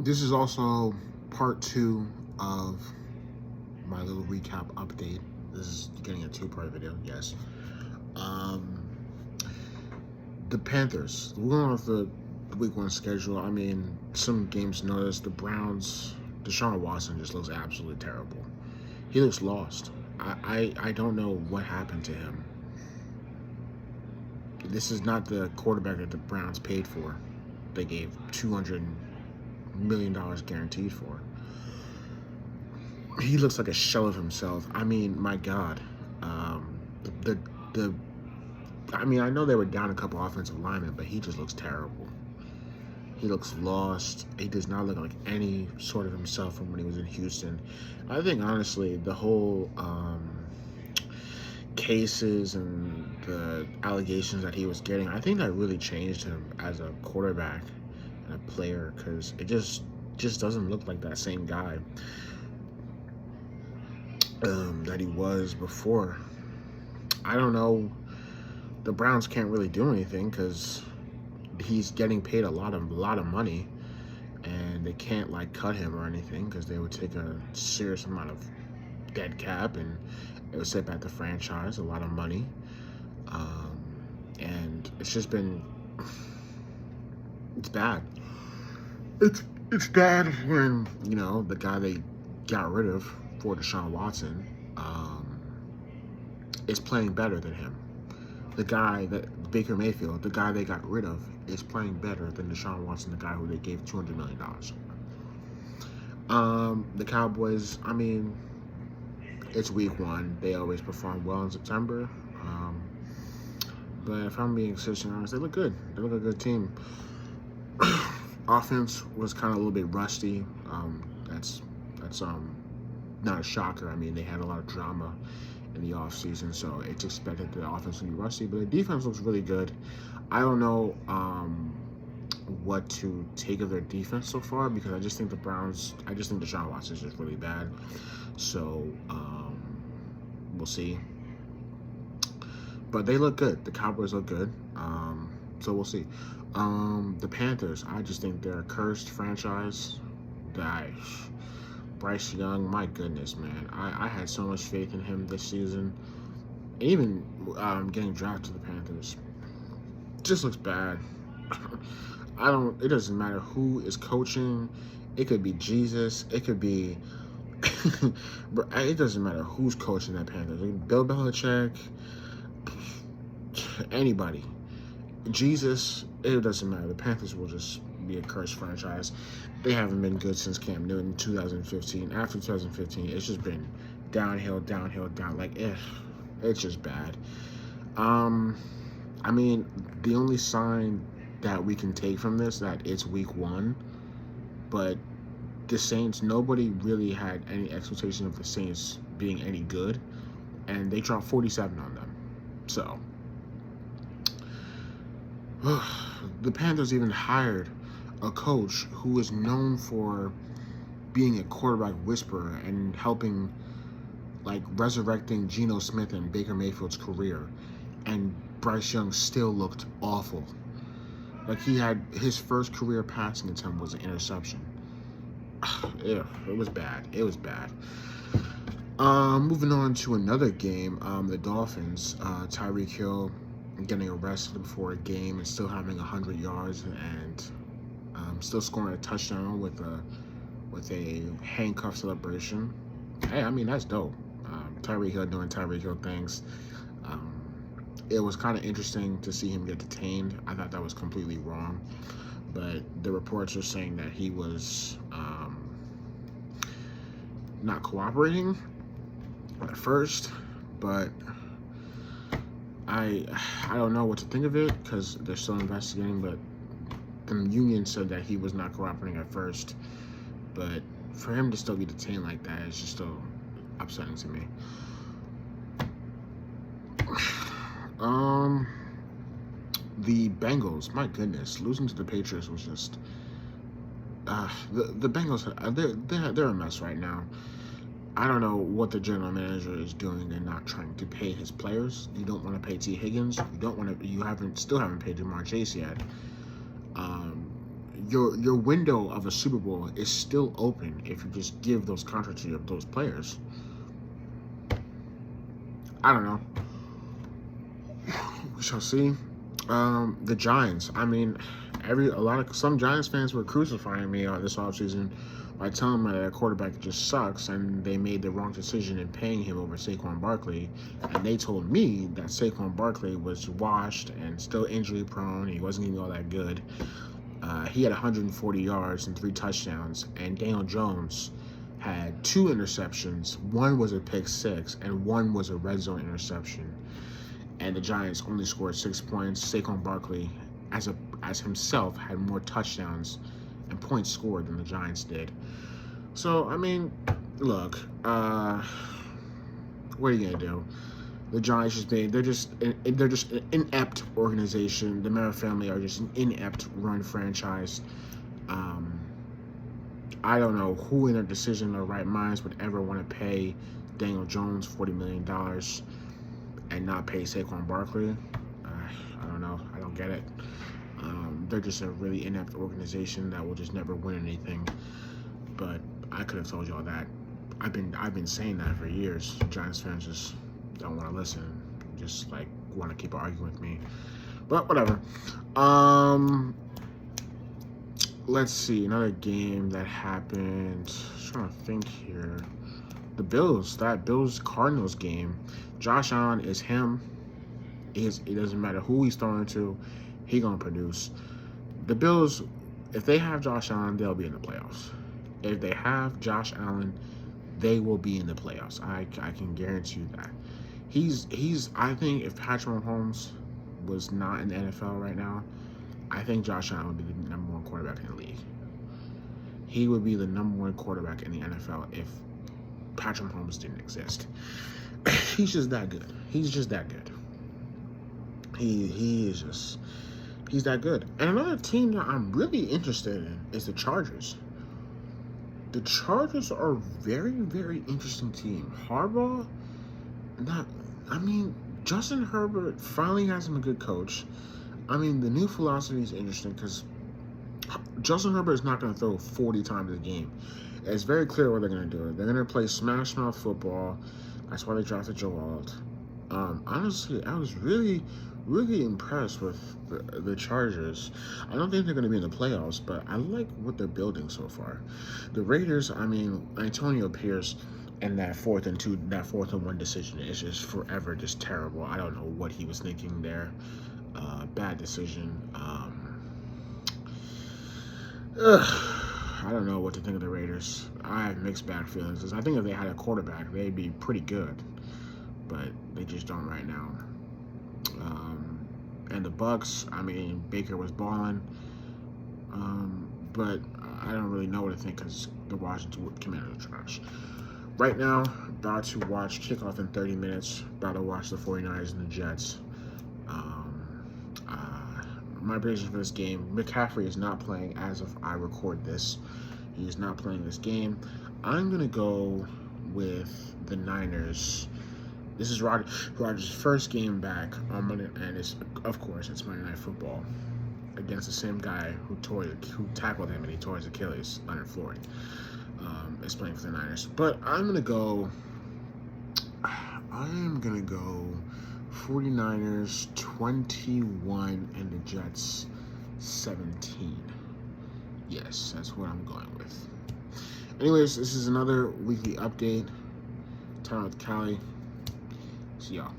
This is also part two of my little recap update. This is getting a two-part video, yes. Um, the Panthers. We're going off the week one schedule. I mean, some games noticed the Browns. Deshaun Watson just looks absolutely terrible. He looks lost. I don't know what happened to him. This is not the quarterback that the Browns paid for. They gave $200 million guaranteed for. He looks like a shell of himself. I mean, my God. Um, the I mean, I know they were down a couple offensive linemen, but he just looks terrible. He looks lost. He does not look like any sort of himself from when he was in Houston. I think, honestly, the whole cases and the allegations that he was getting, I think that really changed him as a quarterback and a player, because it just doesn't look like that same guy that he was before. I don't know. The Browns can't really do anything because he's getting paid a lot of money, and they can't like cut him or anything because they would take a serious amount of dead cap, and it would set back the franchise a lot of money. And it's just been it's bad. It's bad when the guy they got rid of for Deshaun Watson is playing better than him. The guy that Baker Mayfield, the guy they got rid of, is playing better than Deshaun Watson, the guy who they gave $200 million. The Cowboys, I mean, it's week one. They always perform well in September. But if I'm being seriously honest, they look good. They look like a good team. Offense was kind of a little bit rusty. That's not a shocker. I mean, they had a lot of drama in the offseason, so it's expected the offense to be rusty. But the defense looks really good. I don't know what to take of their defense so far, because I just think Deshaun Watson is just really bad. So we'll see. But they look good. The Cowboys look good. So we'll see. The Panthers, I just think they're a cursed franchise. Bryce Young, my goodness, man. I had so much faith in him this season. Even getting drafted to the Panthers just looks bad. It doesn't matter who is coaching. It could be Jesus. It could be it doesn't matter who's coaching that Panthers. Bill Belichick, anybody. Jesus, it doesn't matter. The Panthers will just be a cursed franchise. They haven't been good since Cam Newton in 2015. After 2015, it's just been downhill, down. Like, it's just bad. I mean, the only sign that we can take from this that it's week one, but the Saints, nobody really had any expectation of the Saints being any good, and they dropped 47 on them. So the Panthers even hired a coach who is known for being a quarterback whisperer and helping, like, resurrecting Geno Smith and Baker Mayfield's career. And Bryce Young still looked awful. Like, he had his first career passing attempt was an interception. Yeah, it was bad. It was bad. Moving on to another game, the Dolphins, Tyreek Hill getting arrested before a game and still having 100 yards and still scoring a touchdown with a handcuff celebration. Hey, I mean, that's dope. Tyreek Hill doing Tyreek Hill things. It was kind of interesting to see him get detained. I thought that was completely wrong, but the reports are saying that he was not cooperating at first, but I don't know what to think of it because they're still investigating. But the union said that he was not cooperating at first, but for him to still be detained like that is just still upsetting to me. The Bengals, my goodness, losing to the Patriots was just the Bengals. They're a mess right now. I don't know what the general manager is doing and not trying to pay his players. You don't want to pay T. Higgins. You still haven't paid Jamar Chase yet. your window of a Super Bowl is still open if you just give those contracts to those players. I don't know. We shall see. The Giants. I mean, some Giants fans were crucifying me this offseason by telling me that their quarterback just sucks and they made the wrong decision in paying him over Saquon Barkley. And they told me that Saquon Barkley was washed and still injury prone. He wasn't even all that good. He had 140 yards and 3 touchdowns, and Daniel Jones had 2 interceptions. One was a pick 6, and one was a red zone interception. And the Giants only scored 6 points. Saquon Barkley, as himself, had more touchdowns and points scored than the Giants did. So, I mean, look, what are you gonna do? The Giants they're just an inept organization. The Mara family are just an inept run franchise. I don't know who in their decision in their right minds would ever want to pay Daniel Jones $40 million and not pay Saquon Barkley. I don't know. I don't get it. They're just a really inept organization that will just never win anything. But I could have told you all that. I've been saying that for years. Giants fans just don't want to listen. Just like want to keep arguing with me. But whatever. Let's see, another game that happened. Just trying to think here. The Bills-Cardinals game. Josh Allen is him. It doesn't matter who he's throwing to, he gonna produce. The Bills, if they have Josh Allen, they'll be in the playoffs. If they have Josh Allen, they will be in the playoffs. I can guarantee you that. I think if Patrick Mahomes was not in the NFL right now, I think Josh Allen would be the number 1 quarterback in the league. He would be the number 1 quarterback in the NFL if Patrick Mahomes didn't exist. He's just that good. He's just that good. He's that good. And another team that I'm really interested in is the Chargers. The Chargers are a very, very interesting team. Harbaugh, Justin Herbert finally has him a good coach. I mean, the new philosophy is interesting because Justin Herbert is not going to throw 40 times a game. It's very clear what they're going to do. They're going to play smash mouth football. That's why they drafted Joe Alt. Honestly, I was really, really impressed with the Chargers. I don't think they're going to be in the playoffs, but I like what they're building so far. The Raiders, Antonio Pierce and that 4th and 1 decision is just forever just terrible. I don't know what he was thinking there. Bad decision. I don't know what to think of the Raiders. I have mixed bag feelings because I think if they had a quarterback, they'd be pretty good, but they just don't right now. And the Bucks, Baker was balling, but I don't really know what to think because the Washington Commanders are trash. Right now, about to watch kickoff in 30 minutes. About to watch the 49ers and the Jets. My prediction for this game, McCaffrey is not playing as of I record this. He is not playing this game. I'm going to go with the Niners. This is Rodgers' first game back on Monday, and it's Monday Night Football against the same guy who tackled him and he tore his Achilles, Leonard Floyd. Is playing for the Niners. But I'm going to go 49ers 21 and the Jets 17. Yes, that's what I'm going with. Anyways, this is another weekly update. Time with Cali. See y'all.